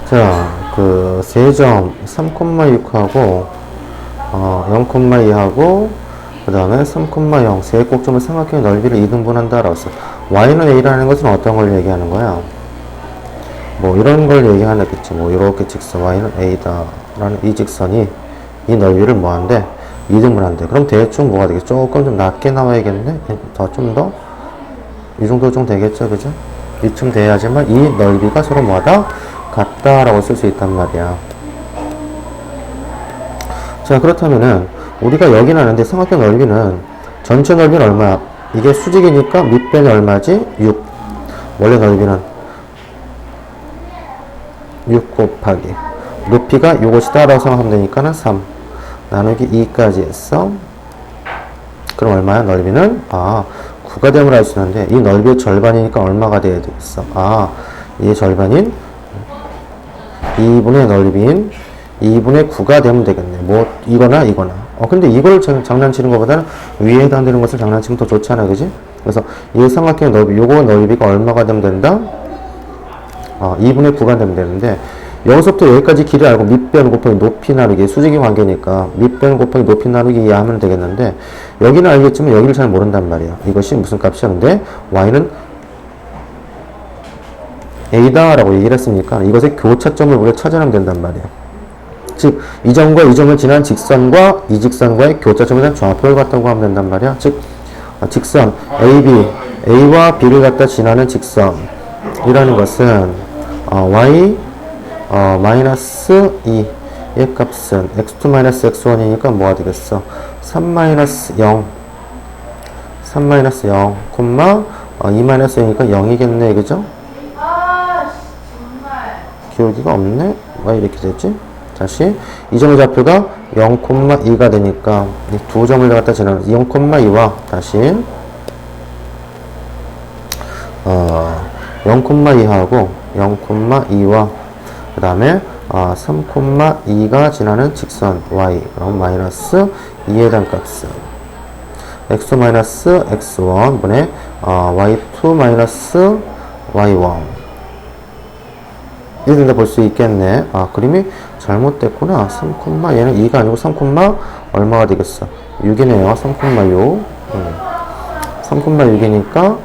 자, 그 세점 3,6하고 0,2하고 그 다음에 3,0 세 꼭점의 삼각형의 넓이를 2등분한다라고 했어. y는 a라는 것은 어떤 걸 얘기하는 거야? 뭐 이런 걸 얘기하겠지. 뭐 이렇게 직선 y는 a다 라는 이 직선이 이 넓이를 뭐한대? 2등분한대. 그럼 대충 뭐가 되겠지? 조금 좀 낮게 나와야겠네? 더 좀 더? 이 정도 좀 되겠죠, 그죠? 이쯤 돼야지만 이 넓이가 서로 뭐하다? 같다라고 쓸 수 있단 말이야. 자, 그렇다면은 우리가 여기 나는데 삼각형 넓이는 전체 넓이는 얼마야? 이게 수직이니까 밑변이 얼마지? 6. 원래 넓이는 6 곱하기 높이가 이것이다 라고 생각하면 되니까는 3 나누기 2까지 했어. 그럼 얼마야? 넓이는 9가 됨을 알 수 있는데 이 넓이의 절반이니까 얼마가 돼야 되겠어? 이 절반인 2분의 넓이인 2분의 9가 되면 되겠네. 뭐 이거나 근데 이걸 장난치는 것보다는 위에 해당되는 것을 장난치면 더 좋잖아, 그지? 그래서 이 삼각형의 넓이, 요거 넓이가 얼마가 되면 된다? 2분의 9가 되면 되는데 여기서부터 여기까지 길이 알고 밑변 곱하기 높이 나누기 수직이 관계니까 밑변 곱하기 높이 나누기 이해하면 되겠는데 여기는 알겠지만 여기를 잘 모른단 말이야. 이것이 무슨 값이었는데 y는 a다 라고 얘기를 했으니까 이것의 교차점을 우리가 찾아내면 된단 말이야. 즉 이 점과 이 점을 지난 직선과 이 직선과의 교차점에 대한 좌표를 갖다고 하면 된단 말이야. 즉 직선 AB, A와 B를 갖다 지나는 직선이라는 것은 y 마이너스 2의 값은 x2 마이너스 x1이니까 뭐가 되겠어? 3 마이너스 0 3 마이너스 0 콤마 2 마이너스 0이니까 0이겠네, 그죠? 기울기가 없네? 왜 이렇게 됐지? 다시 이 점의 좌표가 0,2가 되니까 이 두 점을 갖다 지나는 0,2와 다시 0,2하고 0,2와 그 다음에 3,2가 지나는 직선 y 그럼 마이너스 2에 대한 값은 x2 마이너스 x1 분의 y2 마이너스 y1 이렇게 볼 수 있겠네. 그림이 잘못됐구나. 3, 얘는 2가 아니고 3, 얼마가 되겠어? 6이네요. 3,6 3,6이니까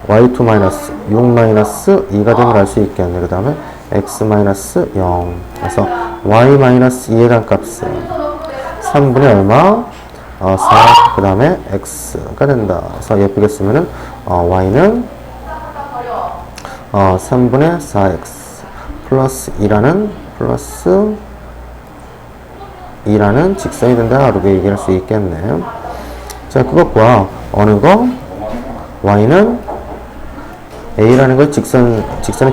y2 마이너스 6 마이너스 2가 됨을 알 수 있겠네. 그 다음에 x 마이너스 0 그래서 y 마이너스 2에 대한 값은 3분의 얼마? 4 그 다음에 x가 된다. 그래서 예쁘게 쓰면은 y는 3분의 4x 플러스 2라는 직선이 된다. 이렇게 얘기할 수 있겠네. 자, 그것과 어느 거? y는 a라는 걸 직선의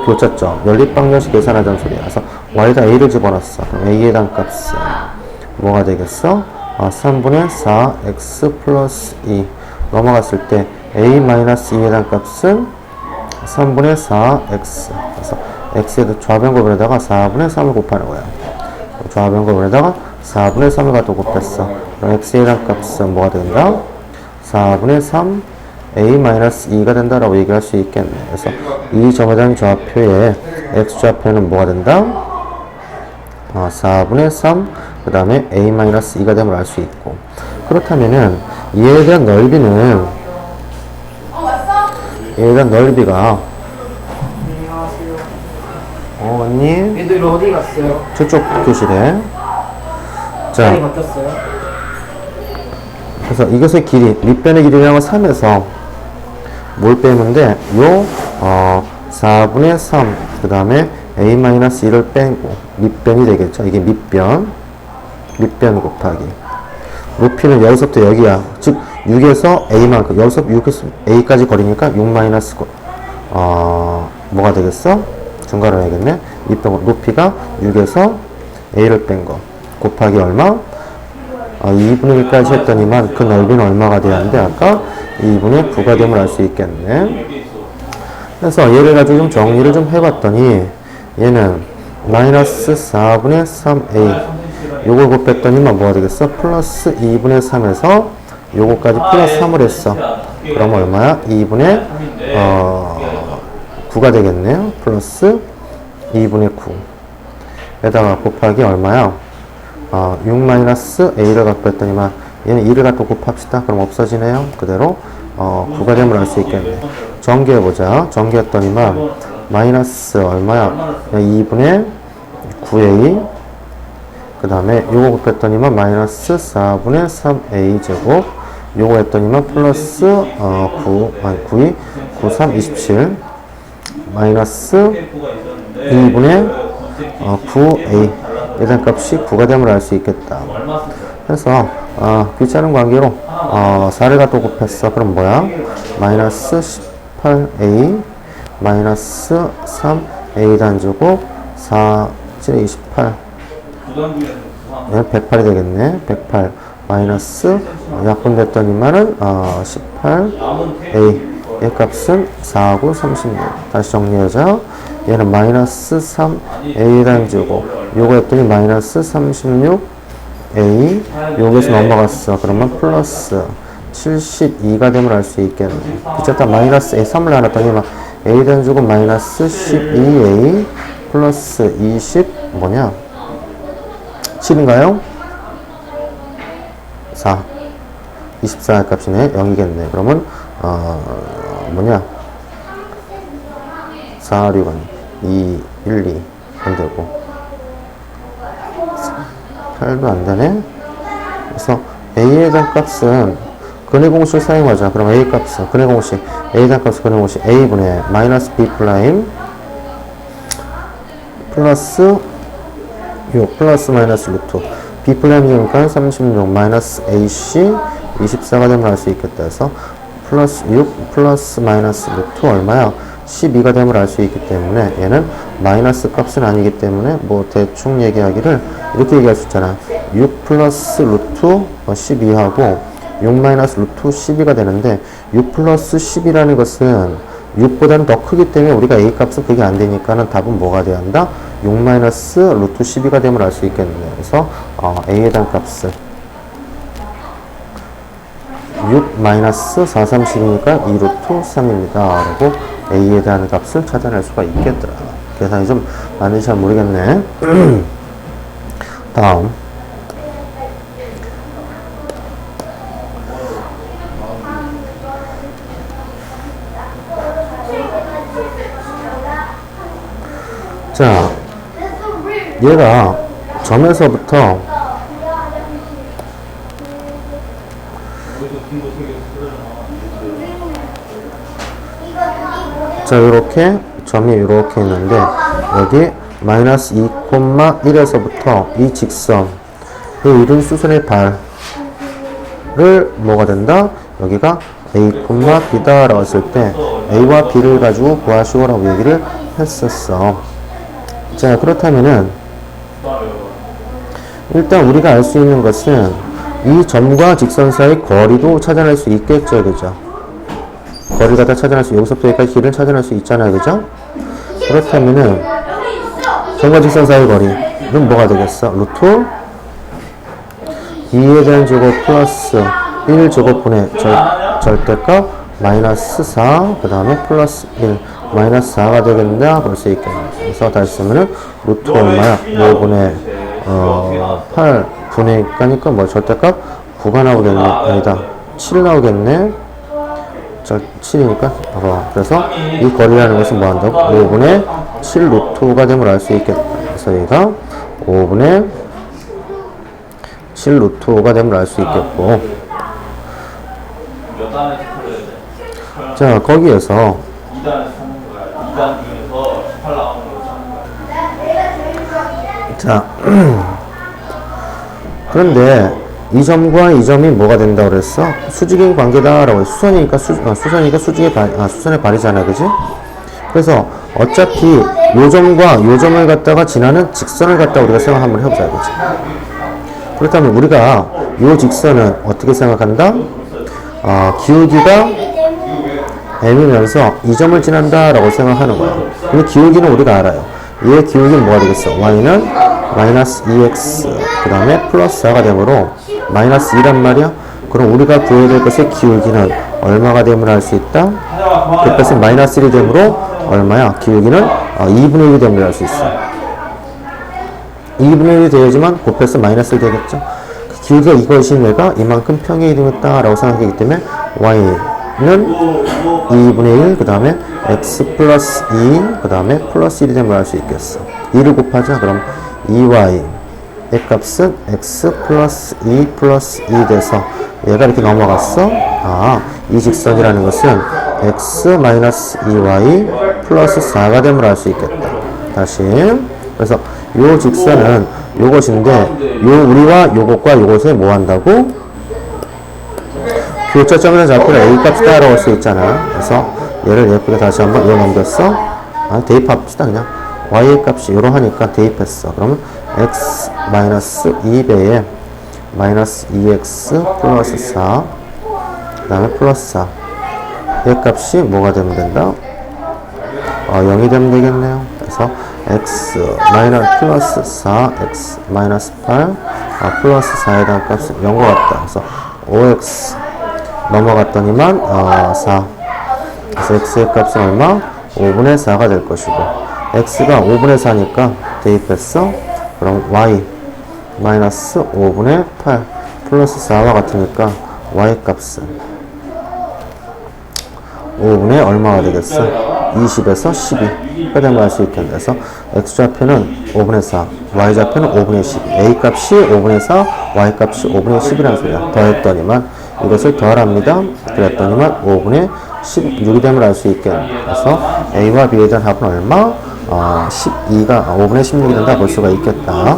교차점, 연립방정식 계산하자는 소리야. 그래서 y에다 a를 집어넣었어. 그럼 a에 대한 값은 뭐가 되겠어? 3분의 4x 플러스 2 넘어갔을 때 a 마이너스 2에 대한 값은 3분의 4x 그래서 x에도 좌변곱에다가 4분의 3을 곱하는 거야. 좌변곱에다가 4분의 3을 갖다 곱했어. 그럼 x에 대한 값은 뭐가 된다? 4분의 3 a-2가 된다라고 얘기할 수 있겠네. 그래서 이 점에 대한 좌표의 x좌표는 뭐가 된다? 4분의 3 그 다음에 a-2가 됨을 알 수 있고 그렇다면은 얘에 대한 넓이는 얘에 대한 넓이가 언니 애들 어디 갔어요? 저쪽 교실에 자 많이 바뀌었어요? 그래서 이것의 길이 밑변의 길이라는 3에서 뭘 빼면 돼? 4분의 3 그 다음에 a-1을 빼고 밑변이 되겠죠. 이게 밑변 곱하기 높이는 여기서부터 여기야. 즉 6에서 a만큼 여기서 6에서 a까지 거리니까 6 마이너스 뭐가 되겠어? 증가를 해야겠네. 밑변 높이가 6에서 a를 뺀 거 곱하기 얼마? 2분의 1까지 했더니만 그 넓이는 얼마가 돼야 하는데 아까 2분의 9가 됨을 알 수 있겠네. 그래서 얘를 가지고 좀 정리를 좀 해봤더니 얘는 마이너스 4분의 3a 요걸 곱했더니만 뭐가 되겠어? 플러스 2분의 3에서 요거까지 플러스 3을 했어. 그럼 얼마야? 2분의 9가 되겠네요. 플러스 2분의 9에다가 곱하기 얼마야? 6-a를 갖고 했더니만 얘는 2를 갖고 곱합시다. 그럼 없어지네요. 그대로 9가 되면 알 수 있겠네. 전개해보자. 전개했더니만 마이너스 얼마야? 2분의 9a 그 다음에 요거 곱했더니만 마이너스 4분의 3a 제곱 요거 했더니만 플러스 9이 9, 3, 27 마이너스 2분의 9a 예단 값이 9가 되면 알 수 있겠다. 그래서 귀찮은 관계로 4를 갖고 곱했어. 그럼 뭐야? 마이너스 18a 마이너스 3a 단제곱 4, 7에 28 얘는 108이 되겠네. 108 마이너스 약분됐더니만은 18a 얘 값은 4, 9, 36 다시 정리하자. 얘는 마이너스 3a 단제곱 요거 했더니 마이너스 36a 여기서 넘어갔어. 그러면 플러스 72가 되면 알 수 있겠네. 그쳤다. 마이너스 a 3을 나눴더니 a 단제곱 마이너스 12a 플러스 20 뭐냐? 7인가요? 4 24의 값이네. 0이겠네. 그러면 뭐냐? 4, 6은 2, 1, 2 안되고 8도 안되네. 그래서 a에 대한 값은 근해 공식을 사용하자. 그럼 a 값은 근해 공식 a에 대한 값은 근해 공식 a분의 마이너스 b 프라임 플러스 6 플러스 마이너스 루트 b 프라임이니까 36 마이너스 ac 24가 되면 알 수 있겠다 해서 플러스 6 플러스 마이너스 루트 얼마야? 12가 되면 알 수 있기 때문에 얘는 마이너스 값은 아니기 때문에 뭐 대충 얘기하기를 이렇게 얘기할 수 있잖아. 6 플러스 루트 12하고 6 마이너스 루트 12가 되는데 6 플러스 10이라는 것은 6보다는 더 크기 때문에 우리가 a 값은 그게 안 되니까는 답은 뭐가 돼야 한다? 6 마이너스 루트 12가 되면 알 수 있겠네. 그래서 a에 대한 값은 6 마이너스 4, 30이니까 2 루트 3입니다. 그리고 a에 대한 값을 찾아낼 수가 있겠더라. 계산이 좀 많이 잘 모르겠네. 다음 자, 얘가 점에서부터 자, 요렇게 점이 이렇게 있는데 여기 마이너스 2,1에서부터 이 직선 그 이른 수선의 발을 뭐가 된다? 여기가 a, b다 라고 했을 때 a와 b를 가지고 구하시오 라고 얘기를 했었어. 자, 그렇다면은 일단 우리가 알 수 있는 것은 이 점과 직선 사이 거리도 찾아낼 수 있겠죠, 그죠? 거리를 갖다 찾아낼 수, 여기서부터 여기까지 길을 찾아낼 수 있잖아요, 그죠? 그렇다면은 점과 직선 사이 거리는 뭐가 되겠어? 루트 2에 대한 제곱 플러스 1 제곱분의 절대값 마이너스 4, 그 다음에 플러스 1 마이너스 4가 되겠다 볼 수 있겠네. 그래서 다시 쓰면은 루트 얼마야? 5분의 8 분의니까 뭐 절대값 9가 나오겠네. 아니다, 7 나오겠네. 7이니까 그래서 이 거리라는 것은 뭐 한다고? 5분의 7 루트가 되면 알 수 있겠다. 그래서 얘가 5분의 7 루트가 되면 알 수 있겠고, 자, 거기에서 자 그런데 이 점과 이 점이 뭐가 된다고 그랬어? 수직인 관계다라고 했어. 수선이니까 수선의 발이잖아, 그지? 그래서 어차피 요 점과 요 점을 갖다가 지나는 직선을 갖다 우리가 생각 한번 해보자, 그지? 그렇다면 우리가 요 직선은 어떻게 생각한다? 기울기가 m이면서 이 점을 지난다라고 생각하는 거야. 근데 기울기는 우리가 알아요. 얘의 기울기는 뭐가 되겠어? y는 마이너스 2x 그 다음에 플러스 4가 되므로 마이너스 2란 말이야. 그럼 우리가 구해야 될 것의 기울기는 얼마가 되면 알 수 있다? 그것은 마이너스 1이 되므로 얼마야? 기울기는 2분의 1이 되면 할 수 있어. 2분의 1이 되어야지만 곱해서 마이너스를 되겠죠. 기울기가 이것이 내가 이만큼 평행이 되었다 라고 생각하기 때문에 y는 2분의 1, 그 다음에 x 플러스 2, 그 다음에 플러스 1이 되면 할 수 있겠어. 2를 곱하자. 그럼 2y 의 값은 x 플러스 2 플러스 2 돼서 얘가 이렇게 넘어갔어. 이 직선이라는 것은 x 마이너스 2y 플러스 4가 되면 알 수 있겠다. 다시. 그래서 요 직선은 요것인데, 요 우리와 요것과 요것을 뭐 한다고? 교차점에서 좌표를 a 값이 따라올 수 있잖아. 그래서 얘를 예쁘게 다시 한번 요 넘겼어. 대입합시다. 그냥 y의 값이 요러 하니까 대입했어. 그러면 x 마이너스 2배에 마이너스 2x 플러스 4, 그 다음에 플러스 4. 얘 값이 뭐가 되면 된다? 0이 되면 되겠네요. 그래서 x 마이너스 플러스 4, x 마이너스 8, 플러스 4에 대한 값은 0과 같다. 그래서 5x 넘어갔더니만 4. 그래서 x의 값은 얼마? 5분의 4가 될 것이고, x가 5분의 4니까 대입했어. 그럼 y 마이너스 5분의 8 플러스 4와 같으니까 y 값은 5분의 얼마가 되겠어? 20에서 12가 되면 알 수 있겠네. 그래서 x좌표는 5분의 4, y좌표는 5분의 10. a 값이 5분의 4, y 값이 5분의 10이라는 소리야. 더했더니만 이것을 더하랍니다. 그랬더니만 5분의 16이 되면 알 수 있겠네. 그래서 a와 b에 대한 합은 얼마? 12가 5분의 16이 된다 볼 수가 있겠다.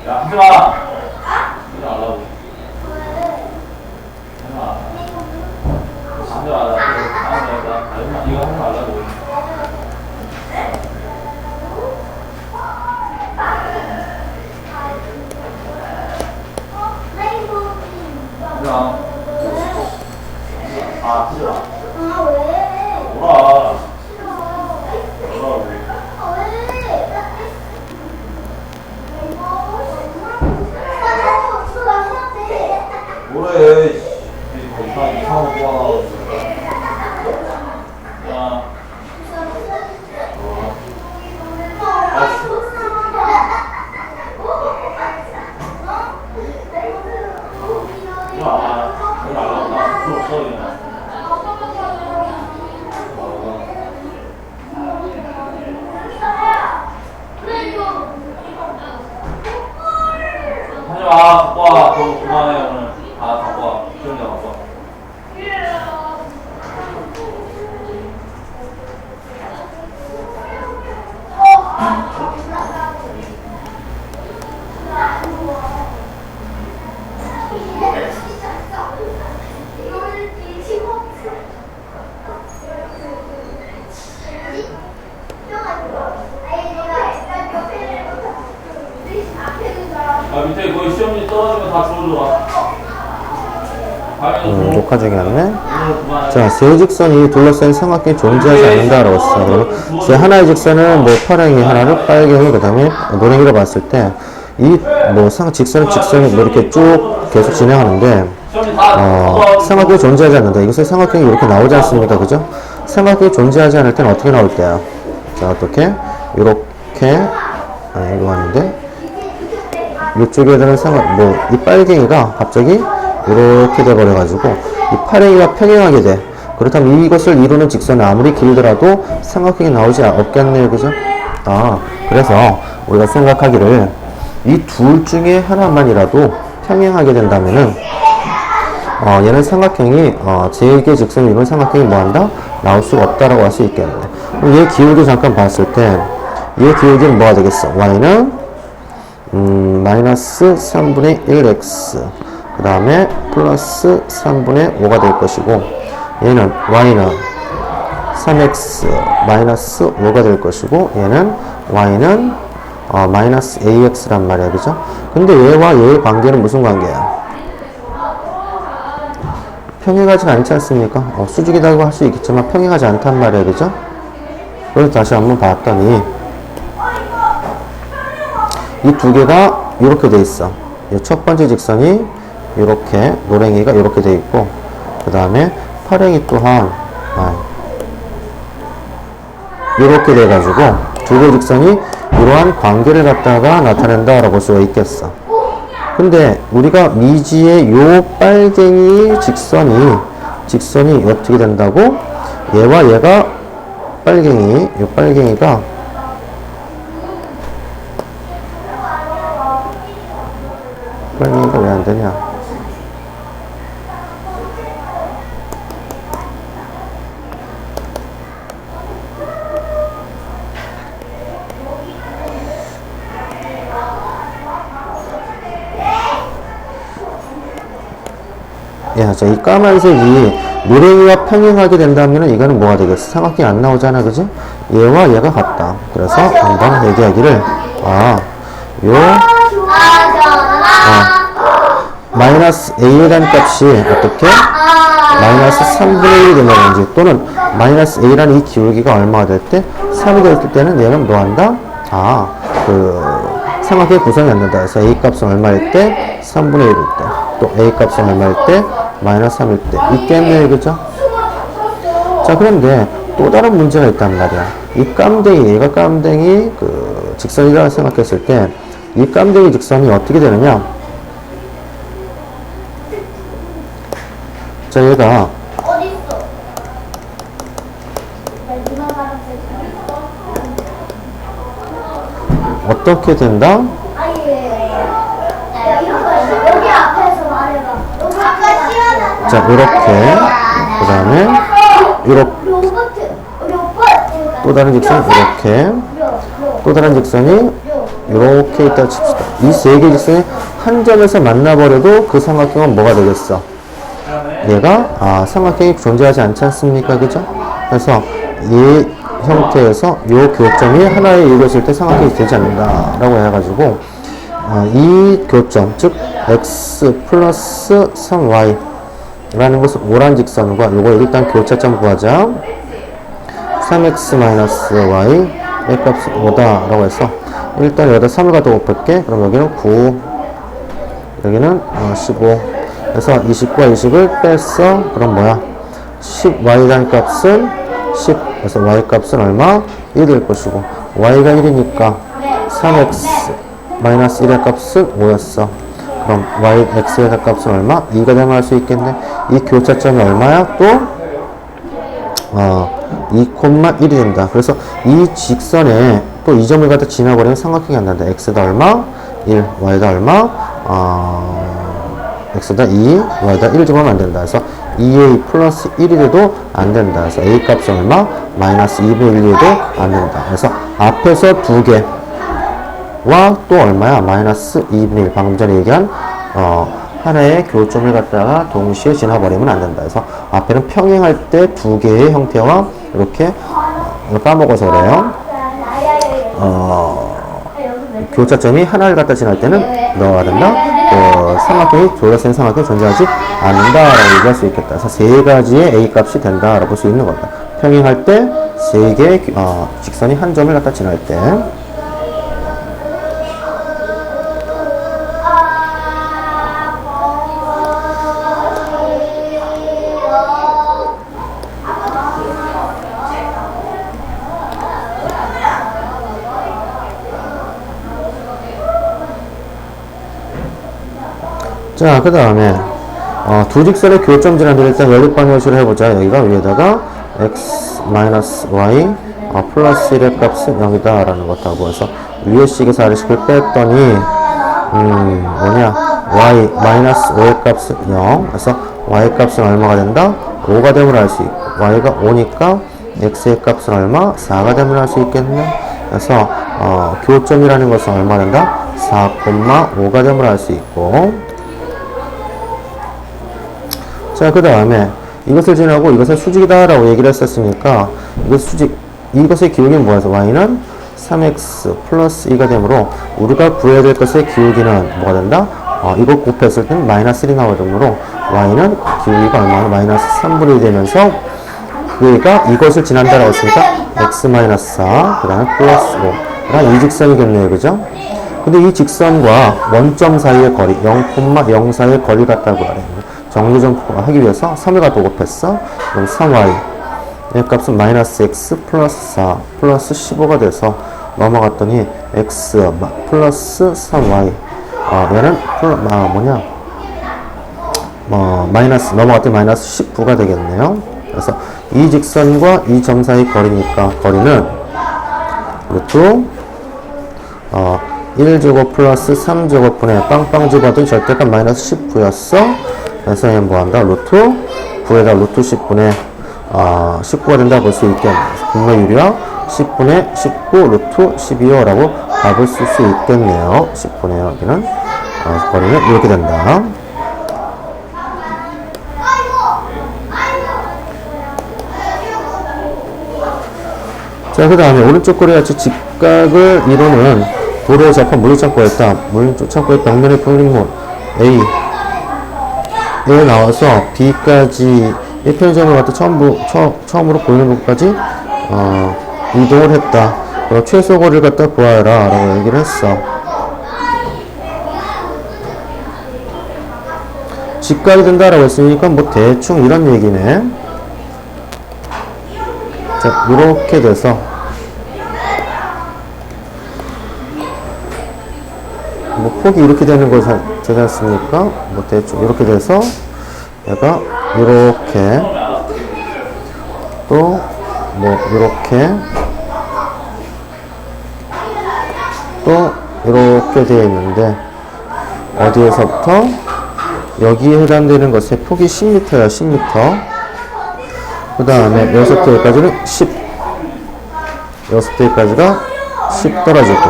야, 하지 마! 하지 말라고. 하지 마. 이거 하지 말라고. 하지 마. 왜? 뭐라. 뭐래, 거기다 이상한 거 하나. 야. 갖고 와. 너 그만해, 오늘. 갖고 와. 기억나, 갖고 와. 밑에 거기 시험지 떨어지면 다 주워줘라. 녹화 중이었네. 자, 세 직선이 둘러싼 삼각형이 존재하지 않는다라고 했어. 그러면 제 하나의 직선은 뭐 파랭이 하나를, 빨갱이, 그 다음에 노랭이로 봤을 때, 직선이 뭐 이렇게 쭉 계속 진행하는데, 삼각형이 존재하지 않는다. 이것은 삼각형이 이렇게 나오지 않습니까? 그죠? 삼각형이 존재하지 않을 때는 어떻게 나올 때야? 자, 어떻게? 이렇게, 이거 왔는데, 이쪽에 되는 이 빨갱이가 갑자기 이렇게 돼버려가지고 이 파랭이가 평행하게 돼. 그렇다면 이것을 이루는 직선이 아무리 길더라도 삼각형이 나오지 없겠네요. 그죠? 그래서 우리가 생각하기를 이 둘 중에 하나만이라도 평행하게 된다면은 얘는 삼각형이 제2의 직선을 이루는 삼각형이 뭐한다? 나올 수가 없다라고 할 수 있겠네. 그럼 얘 기울기 잠깐 봤을 때 얘 기울기는 뭐가 되겠어? y는 마이너스 3분의 1x 그 다음에 플러스 3분의 5가 될 것이고, 얘는 y는 3x 마이너스 5가 될 것이고, 얘는 y는 마이너스 ax란 말이야. 그죠? 근데 얘와 얘의 관계는 무슨 관계야? 평행하지 않지 않습니까? 수직이라고 할 수 있겠지만 평행하지 않단 말이에요. 그죠? 그래서 다시 한번 봤더니 이 두 개가 이렇게 돼 있어. 이 첫 번째 직선이 이렇게, 노랭이가 이렇게 돼 있고, 그 다음에 팔행이 또한 이렇게 돼 가지고 두 개 직선이 이러한 관계를 갖다가 나타낸다라고 볼 수가 있겠어. 근데 우리가 미지의 요 빨갱이 직선이 어떻게 된다고? 얘와 얘가 요 빨갱이가 왜 안 되냐? 야, 자, 이 까만색이 노랭이와 평행하게 된다면 이거는 뭐가 되겠어? 삼각형이 안 나오잖아, 그지? 얘와 얘가 같다. 그래서 한번 얘기하기를, 마이너스 a라는 값이 어떻게? 마이너스 3분의 1이 된다든지, 또는 마이너스 a라는 이 기울기가 얼마가 될 때? 3이 될 때는 얘는 뭐 한다? 삼각형의 구성이 안 된다. 그래서 a 값은 얼마일 때? 3분의 1일 때. 또 a 값은 얼마일 때? 마이너스 3일 때. 있겠네, 그죠? 자, 그런데 또 다른 문제가 있단 말이야. 이 깜댕이, 얘가 깜댕이 직선이라고 생각했을 때, 이 깜댕이 직선이 어떻게 되느냐? 자, 얘가 어떻게 된다? 자, 이렇게, 그 다음에 이렇게, 또 다른 직선 이렇게, 또 다른 직선이 이렇게 있다 칩시다. 이 세 개 직선이 한 점에서 만나버려도 그 삼각형은 뭐가 되겠어? 얘가 삼각형이 존재하지 않지 않습니까? 그죠? 그래서 이 형태에서 이 교점이 하나에 이루어질 때 삼각형이 되지 않는다 라고 해가지고 이 교점, 즉 x 플러스 3y 라는 것은 오란 직선과 요거 일단 교차점 구하자. 3x 마이너스 y 의 값은 5다 라고 해서 일단 여기다 3을 갖다 곱할게. 그럼 여기는 9, 여기는 15. 그래서 20과 20을 뺐어. 그럼 뭐야? 10y라는 값은 10. 그래서 y 값은 얼마? 1일 것이고, y가 1이니까 3x 마이너스 1의 값은 5였어. 그럼 y, x의 값은 얼마? 2가 되면 할 수 있겠네. 이 교차점이 얼마야? 또 2,1이 된다. 그래서 이 직선에 또 이 점을 갖다 지나버리면 삼각형이 안 난다. x다 얼마? 1, y다 얼마? x다 2, y다 1 집어넣으면 안 된다. 그래서 2a 플러스 1이 돼도 안 된다. 그래서 a 값은 얼마? 마이너스 2분의 1이 돼도 안 된다. 그래서 앞에서 두 개와 또 얼마야? 마이너스 2분의 1. 방금 전에 얘기한 하나의 교점을 갖다가 동시에 지나버리면 안 된다. 그래서 앞에는 평행할 때 두 개의 형태와 이렇게 까먹어서 그래요. 교차점이 하나를 갖다 지날 때는 넣어야 된다. 삼각형이 둘러싼 삼각형이 존재하지 않는다라고 얘기할 수 있겠다. 그래서 세 가지의 a 값이 된다라고 볼 수 있는 거다. 평행할 때 세 개의 직선이 한 점을 갖다 지날 때. 자, 그 다음에 두 직선의 교점 지나들 일단 연립방정식을 해보자. 여기가 위에다가 x 마이너스 y 플러스 1의 값은 0이다 라는 것하고 해서 위에 식에서 아래식을 뺐더니 뭐냐, y 마이너스 5의 값은 0. 그래서 y 값은 얼마가 된다? 5가 되면 알 수 있고, y가 5니까 x의 값은 얼마? 4가 되면 알 수 있겠네. 그래서 교점이라는 것은 얼마 된다? 4,5가 되면 알 수 있고, 자, 그 다음에 이것을 지나고 이것을 수직이다 라고 얘기를 했었으니까 이것의 기울기는 뭐여서 y는 3x 플러스 2가 되므로 우리가 구해야 될 것의 기울기는 뭐가 된다? 이거 곱했을 때는 마이너스 1이 나오므로 y는 기울기가 얼마나 마이너스 3분의 1이 되면서 그가 이것을 지난다라고 했으니까 x-4 그 다음에 플러스 5 랑 이 직선이겠네요. 그죠? 근데 이 직선과 원점 사이의 거리 0,04의 거리 같다고 하래요. 정류점 하기 위해서 3을 갖다 곱했어. 그럼 3y 이 값은 마이너스 x 플러스 4 플러스 15가 돼서 넘어갔더니 x 플러스 3y 얘는 마이너스 넘어갔더니 마이너스 19가 되겠네요. 그래서 이 직선과 이 점 사이 거리니까 거리는 루트 1제곱 플러스 3제곱분의 빵빵 집어도 절대값 마이너스 19였어. 그래서 얘는 뭐한다? 루트 9에다 루트 10분의 19가 된다고 볼 수 있겠네. 분모율이야 10분의 19 루트 12요 라고 답을 쓸 수 있겠네요. 10분의 여기는 거리는 이렇게 된다. 자, 그 다음에 오른쪽 거리 같이 직각을 이루는 도로에 접한 물류창고였다. 물류창고의 벽면의 평균물 A에 나와서 B까지 1편의점을 갖다 처음으로 보이는 곳까지 이동을 했다. 그럼 최소 거리를 갖다 구하라 라고 얘기를 했어. 직각이 된다라고 했으니까 뭐 대충 이런 얘기네. 자, 이렇게 돼서 뭐 폭이 이렇게 되는 거 되지 않습니까? 뭐 대충 이렇게 돼서 얘가 이렇게 또 뭐 이렇게 또 이렇게 되어 있는데 어디에서부터 여기에 해당되는 것의 폭이 10m야. 10m. 그 다음에 여기서부터 여기까지는 10. 여기서부터 여기까지가 10 떨어지고.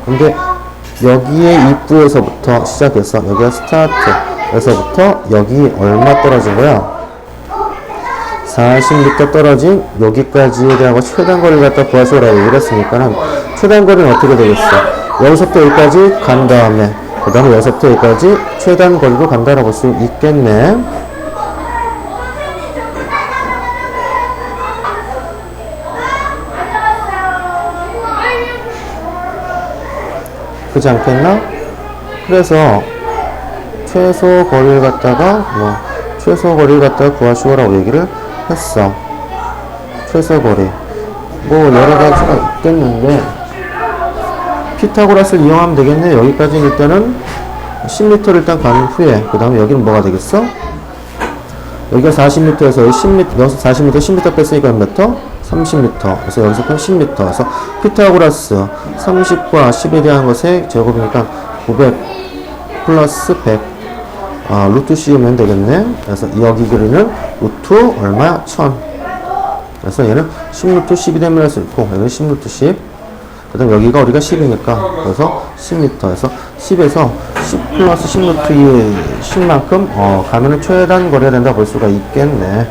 근데 여기에 입구에서부터 시작해서 여기가 스타트에서부터 여기 얼마 떨어진 거야? 40m 떨어진 여기까지에 대한 거 최단 거리를 갖다 구하시라고 얘기를 했으니까는 최단 거리는 어떻게 되겠어? 여기서부터 여기까지 간 다음에 그 다음에 여기서부터 여기까지 최단 거리로 간다라고 볼 수 있겠네. 그렇지 않겠나? 그래서 최소 거리를 갖다가 최소 거리를 갖다가 구하시오라고 얘기를 했어. 최소 거리 뭐 여러 가지가 있겠는데 피타고라스를 이용하면 되겠네. 여기까지 일단은 10m를 일단 간 후에 그 다음에 여기는 뭐가 되겠어? 여기가 40m에서 10m, 여기서 40m, 10m 뺐으니까 몇 m? 30m. 그래서 여기서 pen 10m. 그래서 피타고라스 30과 10에 대한 것의 제곱이니까 900 플러스 100 루트 씌우면 되겠네. 그래서 여기 그리는 루트 얼마야? 1000. 그래서 얘는 10루트 10이 되면 할 수 있고 여기는 10루트 10. 그 다음 여기가 우리가 10이니까 그래서 10m에서 10에서 10 플러스 10루트 10만큼 가면은 최단 거리가 된다 볼 수가 있겠네.